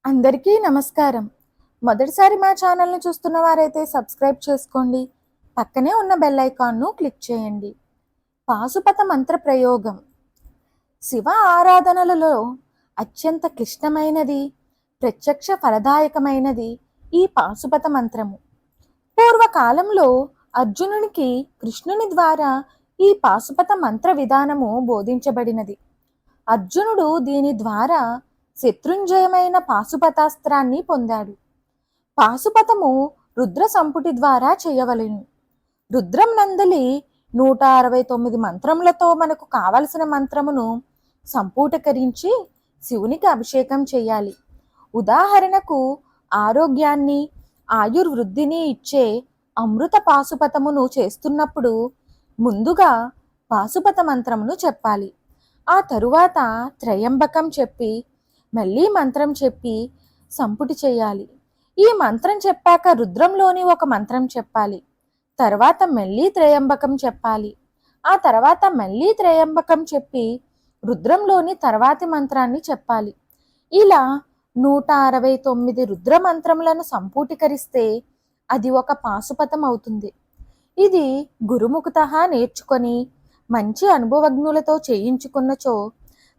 అందరికీ నమస్కారం. మొదటిసారి మా ఛానల్‌ని చూస్తున్న వారైతే సబ్స్క్రైబ్ చేసుకోండి. పక్కనే ఉన్న బెల్ ఐకాన్‌ను క్లిక్ చేయండి. పాశుపత మంత్ర ప్రయోగం. శివ ఆరాధనలలో అత్యంత క్లిష్టమైనది, ప్రత్యక్ష ఫలదాయకమైనది ఈ పాశుపత మంత్రము. పూర్వకాలంలో అర్జునునికి కృష్ణుని ద్వారా ఈ పాశుపత మంత్ర విధానము బోధించబడినది. అర్జునుడు దీని ద్వారా శత్రుంజయమైన పాశుపతాస్త్రాన్ని పొందాడు. పాశుపతము రుద్ర సంపుటి ద్వారా చేయవలెను. రుద్రం నందలి 169 మంత్రములతో మనకు కావలసిన మంత్రమును సంపూటకరించి శివునికి అభిషేకం చేయాలి. ఉదాహరణకు ఆరోగ్యాన్ని, ఆయుర్వృద్ధిని ఇచ్చే అమృత పాశుపతమును చేస్తున్నప్పుడు ముందుగా పాశుపత మంత్రమును చెప్పాలి. ఆ తరువాత త్రయంబకం చెప్పి మళ్ళీ మంత్రం చెప్పి సంపుటి చేయాలి. ఈ మంత్రం చెప్పాక రుద్రంలోని ఒక మంత్రం చెప్పాలి. తర్వాత మళ్ళీ త్రయంబకం చెప్పాలి. ఆ తర్వాత మళ్ళీ త్రయంబకం చెప్పి రుద్రంలోని తర్వాతి మంత్రాన్ని చెప్పాలి. ఇలా 169 రుద్ర మంత్రములను సంపూటీకరిస్తే అది ఒక పాశుపతం అవుతుంది. ఇది గురుముఖతః నేర్చుకొని మంచి అనుభవజ్ఞులతో చేయించుకున్నచో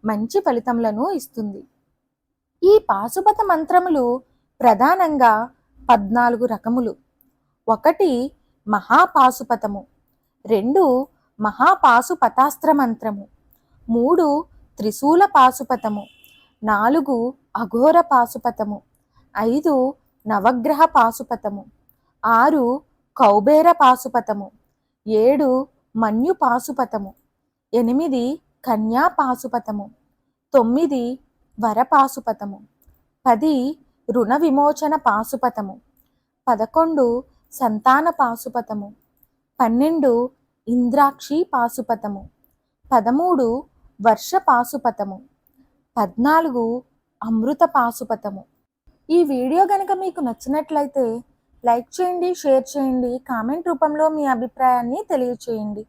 మంచి ఫలితములను ఇస్తుంది. ఈ పాశుపత మంత్రములు ప్రధానంగా 14 రకములు. 1 మహాపాశుపతము, 2 మహాపాశుపతాస్త్ర మంత్రము, 3 త్రిశూల పాశుపతము, 4 అఘోర పాశుపతము, 5 నవగ్రహ పాశుపతము, 6 కౌబేర పాశుపతము, 7 మన్యు పాశుపతము, 8 కన్యా పాశుపతము, 9 వరపాశుపతము, 10 రుణ విమోచన పాశుపతము, 11 సంతాన పాశుపతము, 12 ఇంద్రాక్షి పాశుపతము, 13 వర్ష పాశుపతము, 14 అమృత పాశుపతము. ఈ వీడియో కనుక మీకు నచ్చినట్లయితే లైక్ చేయండి, షేర్ చేయండి, కామెంట్ రూపంలో మీ అభిప్రాయాన్ని తెలియచేయండి.